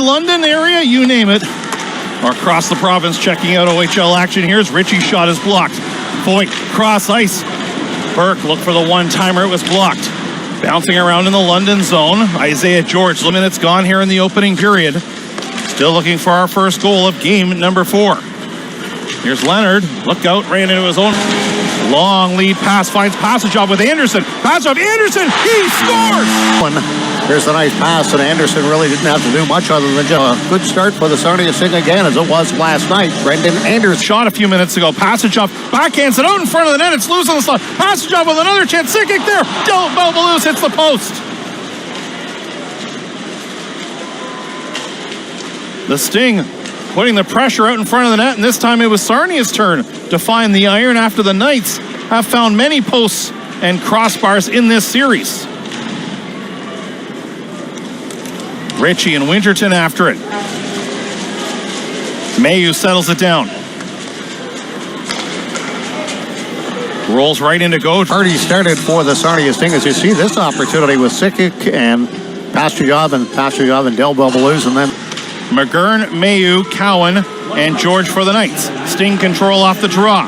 London area, you name it. Or across the province checking out OHL action. Here's Ritchie's shot is blocked. Voigt, cross ice. Burke looked for the one-timer. It was blocked. Bouncing around in the London zone. Isaiah George, the minutes gone here in the opening period. Still looking for our first goal of game number 4. Here's Leonard. Look out, ran into his own. Long lead pass, finds Passage-off with Anderson. Passage-off, Anderson, he scores! There's the nice pass, and Anderson really didn't have to do much other than just a good start for the Sarnia Sting again, as it was last night. Brendan Anderson. Shot a few minutes ago. Passage-off, backhands it out in front of the net. It's loose on the slot. Passage-off with another chance. Sikic there. Mailloux hits the post. The Sting putting the pressure out in front of the net, and this time it was Sarnia's turn to find the iron after the Knights have found many posts and crossbars in this series. Ritchie and Winterton after it. Mailloux settles it down. Rolls right into Gaudreau. Already started for the Sarnia Sting. As you see, this opportunity with Sikic and Passage-off and Del Mailloux, and then McGurn, Mailloux, Cowan, and George for the Knights. Sting control off the draw.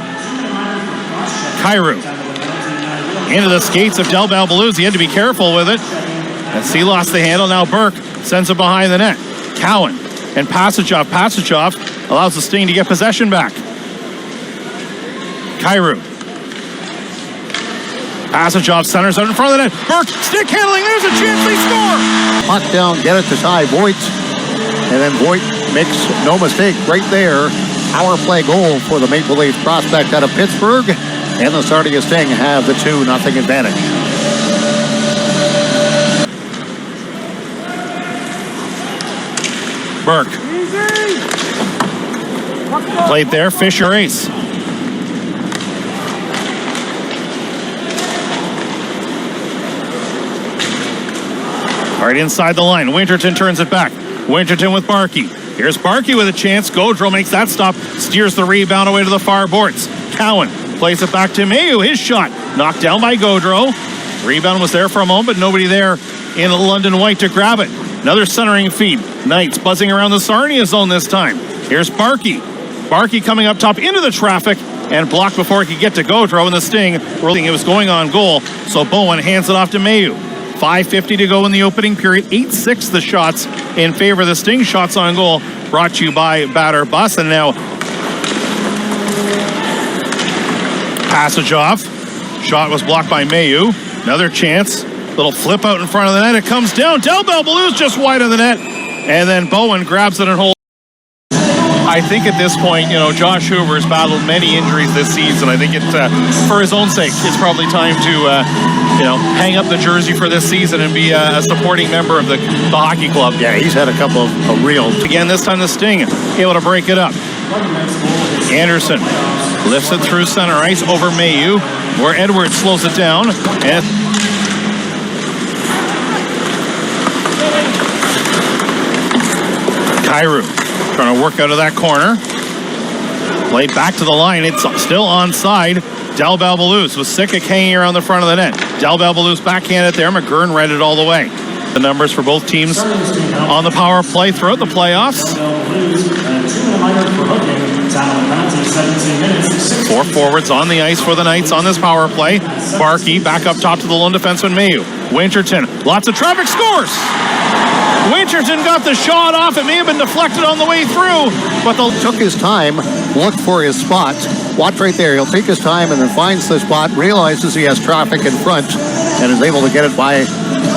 Cairo into the skates of Del Mailloux. He had to be careful with it as he lost the handle. Now Burke sends it behind the net. Cowan and Passage-off. Passage-off allows the Sting to get possession back. Cairo. Passage-off centers out in front of the net. Burke, stick handling. There's a chance they score. Puck down, get it to Ty Voigt. And then Voigt makes no mistake right there. Power play goal for the Maple Leaf prospect out of Pittsburgh. And the Sarnia Sting have the 2-0 advantage. Burke. Played there, Fisher ace. Right inside the line, Winterton turns it back. Winterton with Barkey. Here's Barkey with a chance. Gaudreau makes that stop, steers the rebound away to the far boards. Cowan plays it back to Mailloux. His shot knocked down by Gaudreau. Rebound was there for a moment, but nobody there in London white to grab it. Another centering feed. Knights buzzing around the Sarnia zone this time. Here's Barkey. Barkey coming up top into the traffic and blocked before he could get to Gaudreau, and the Sting, it was going on goal, so Bowen hands it off to Mailloux. 5:50 to go in the opening period. 8-6 the shots in favor of the Sting. Shots on goal brought to you by Batter Bus. And now Passage-off. Shot was blocked by Mailloux. Another chance. Little flip out in front of the net. It comes down. Del Mailloux just wide of the net. And then Bowen grabs it and holds. I think at this point, Josh Hoover has battled many injuries this season. I think for his own sake, it's probably time to, hang up the jersey for this season and be a supporting member of the hockey club. Yeah, he's had a couple of real. Again, this time the Sting able to break it up. Anderson lifts it through center ice over Mailloux, where Edwards slows it down. And Cairo trying to work out of that corner. Played back to the line. It's still onside. Del Mailloux with Sikic hanging around the front of the net. Del Mailloux backhanded there. McGurn read it all the way. The numbers for both teams on the power play throughout the playoffs. 4 forwards on the ice for the Knights on this power play. Barkey back up top to the lone defenseman Mailloux. Winterton, lots of traffic, scores! Winterton got the shot off. It may have been deflected on the way through, but took his time, looked for his spot. Watch right there. He'll take his time and then finds the spot, realizes he has traffic in front, and is able to get it by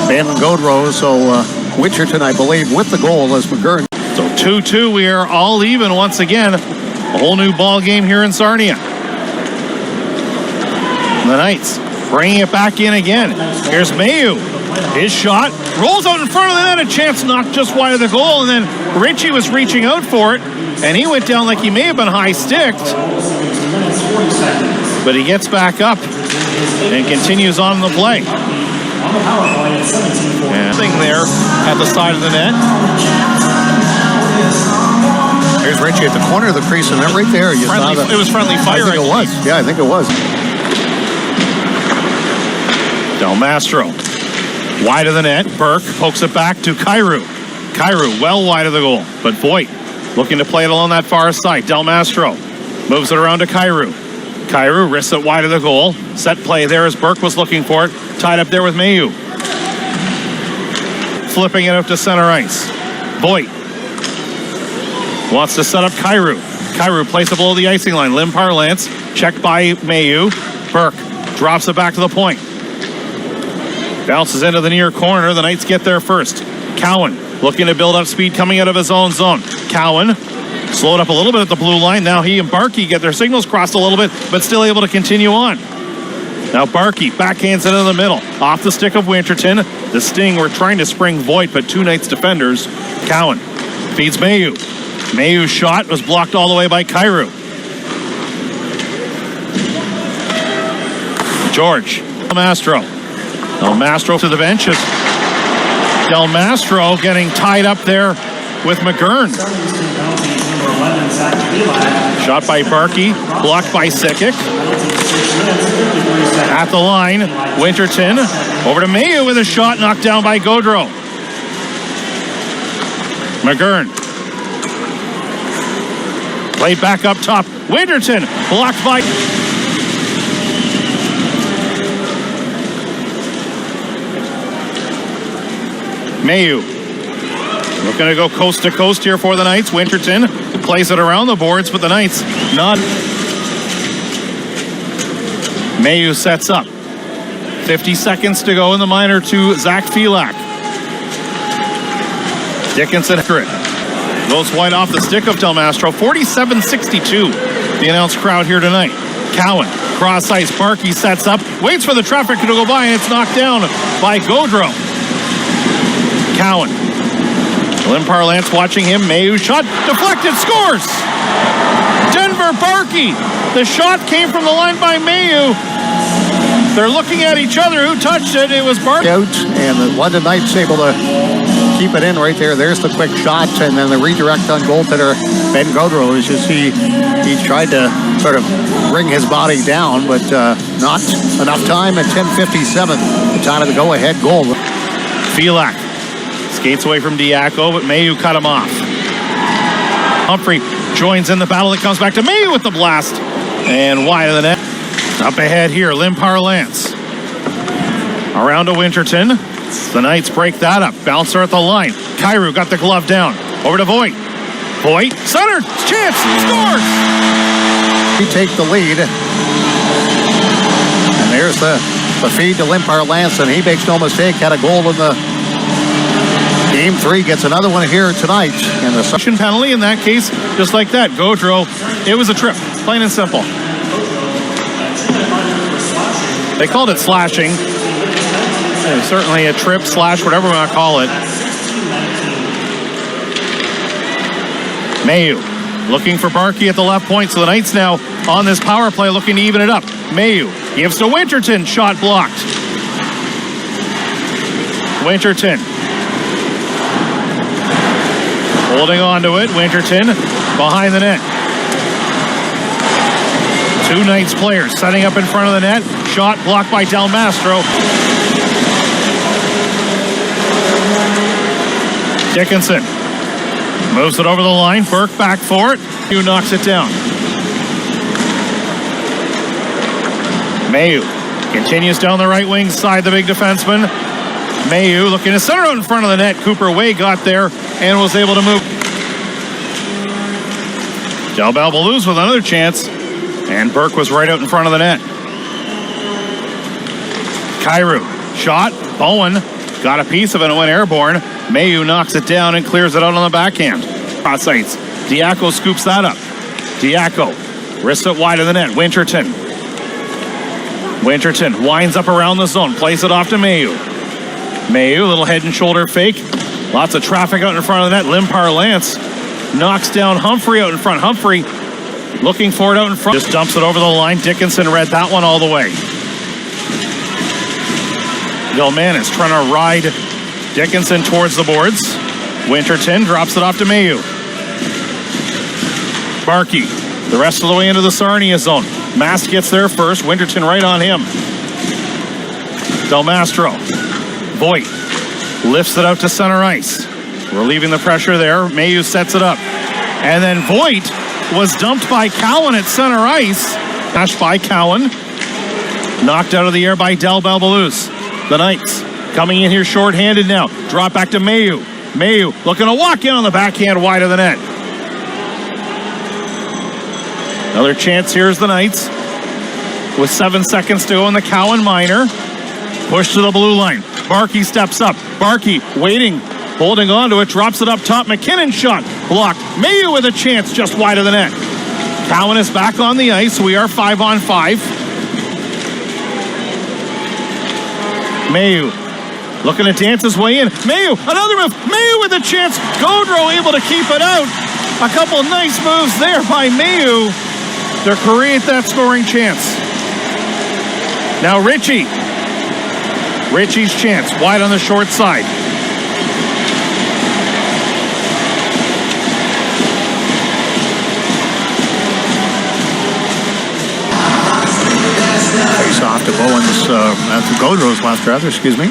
Ben Gaudreau. So Winterton, I believe, with the goal as McGurn. So 2-2, we are all even once again. A whole new ball game here in Sarnia. The Knights bringing it back in again. Here's Mailloux. His shot rolls out in front of the net. A chance knocked just wide of the goal, and then Ritchie was reaching out for it, and he went down like he may have been high-sticked. But he gets back up and continues on the play. And thing there at the side of the net. Here's Ritchie at the corner of the crease, and right there, you saw that. It was friendly fire. I think it was. Yeah, I think it was. Del Mastro, wide of the net. Burke pokes it back to Cairo. Kyrou well wide of the goal, but Voigt looking to play it along that far side. Del Mastro moves it around to Kyrou. Kyrou wrists it wide of the goal. Set play there as Burke was looking for it. Tied up there with Mailloux. Flipping it out to center ice. Voigt wants to set up Kyrou. Kyrou plays it below the icing line. Lim Parlance checked by Mailloux. Burke drops it back to the point. Bounces into the near corner. The Knights get there first. Cowan looking to build up speed coming out of his own zone. Cowan slowed up a little bit at the blue line. Now he and Barkey get their signals crossed a little bit, but still able to continue on. Now Barkey backhands it into the middle. Off the stick of Winterton. The Sting were trying to spring Voigt, but two Knights defenders. Cowan feeds Mailloux. Mailloux's shot was blocked all the way by Kyrou. George Del Mastro. Del Mastro to the benches. Del Mastro getting tied up there with McGurn. Shot by Barkey, blocked by Sikic. At the line, Winterton over to Mailloux with a shot knocked down by Gaudreau. McGurn played back up top. Winterton blocked by Mailloux. Looking to go coast to coast here for the Knights. Winterton plays it around the boards, but the Knights not. Mailloux sets up. 50 seconds to go in the minor to Zach Felak. Dickinson goes wide off the stick of Del Mastro. 47-62, the announced crowd here tonight. Cowan, cross ice. Barkey sets up, waits for the traffic to go by, and it's knocked down by Gaudreau. Cowan. Lim Parlance watching him. Mailloux shot deflected, scores! Denver Barkey. The shot came from the line by Mailloux. They're looking at each other. Who touched it? It was Barkey. Out, and the London Knights able to keep it in right there. There's the quick shot, and then the redirect on goaltender Ben Gaudreau. As you see, he tried to sort of bring his body down, but not enough time at 10:57. The time of the go-ahead goal. Felak skates away from Diaco, but Mailloux cut him off. Humphrey joins in the battle. It comes back to Mailloux with the blast. And wide of the net. Up ahead here, Lim Parlance. Around to Winterton. The Knights break that up. Bouncer at the line. Kyrou got the glove down. Over to Voigt. Voigt, center, chance, scores! He take the lead. And there's the feed to Lim Parlance, and he makes no mistake. Had a goal in the Game 3, gets another one here tonight. And the penalty in that case, just like that. Gaudreau, it was a trip, plain and simple. They called it slashing. It was certainly a trip, slash, whatever we want to call it. Mailloux looking for Barkey at the left point. So the Knights now on this power play looking to even it up. Mailloux gives to Winterton, shot blocked. Winterton holding on to it. Winterton behind the net. Two Knights players setting up in front of the net. Shot blocked by Del Mastro. Dickinson moves it over the line. Burke back for it. Mailloux knocks it down. Mailloux continues down the right wing side, the big defenseman. Mailloux looking to center out in front of the net. Cooper Way got there and was able to move. Del Balbaluz with another chance. And Burke was right out in front of the net. Kyrou, shot. Bowen got a piece of it and went airborne. Mailloux knocks it down and clears it out on the backhand. Cross ice. Diaco scoops that up. Diaco wrists it wide of the net. Winterton winds up around the zone. Plays it off to Mailloux. Mailloux, little head and shoulder fake. Lots of traffic out in front of the net. Lim Parlance knocks down Humphrey out in front. Humphrey looking for it out in front. Just dumps it over the line. Dickinson read that one all the way. Gilmanis trying to ride Dickinson towards the boards. Winterton drops it off to Mailloux. Barkey, the rest of the way into the Sarnia zone. Mast gets there first. Winterton right on him. Del Mastro. Voigt lifts it out to center ice. Relieving the pressure there. Mailloux sets it up. And then Voigt was dumped by Cowan at center ice. Smashed by Cowan. Knocked out of the air by Del Belbaluz. The Knights coming in here shorthanded now. Drop back to Mailloux. Mailloux looking to walk in on the backhand wide of the net. Another chance here is the Knights. With 7 seconds to go in the Cowan minor. Push to the blue line. Barkey steps up. Barkey waiting. Holding on to it, drops it up top. McKinnon shot blocked. Mailloux with a chance just wide of the net. Cowan is back on the ice. We are 5-on-5. Mailloux looking to dance his way in. Mailloux, another move. Mailloux with a chance. Gaudreau able to keep it out. A couple nice moves there by Mailloux to create that scoring chance. Now Ritchie. Ritchie's chance wide on the short side. Face off to Bowen's, to Gaudreau's last rather, excuse me.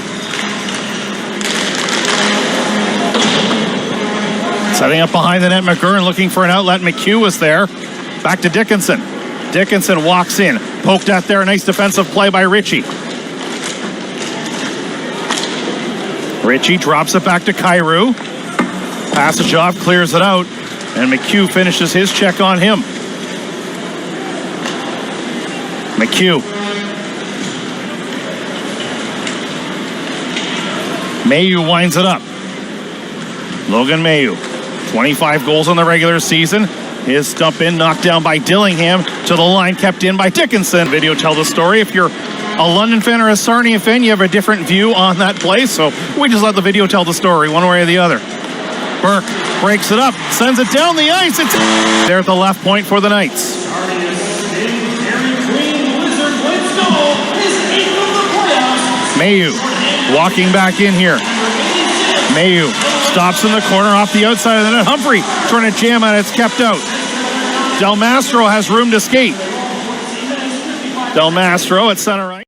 Setting up behind the net, McGurn looking for an outlet. McHugh was there. Back to Dickinson. Dickinson walks in. Poked at there. Nice defensive play by Ritchie. Ritchie drops it back to Kyrou. Passage off, clears it out. And McHugh finishes his check on him. McHugh. Mailloux winds it up. Logan Mailloux. 25 goals in the regular season. His dump in, knocked down by Dillingham. To the line, kept in by Dickinson. Video tell the story. If you're a London fan or a Sarnia fan, you have a different view on that play. So we just let the video tell the story one way or the other. Burke breaks it up, sends it down the ice. It's there at the left point for the Knights. Mailloux walking back in here. Mailloux stops in the corner off the outside of the net. Humphrey trying to jam at it. It's kept out. Del Mastro has room to skate. Del Mastro at center right.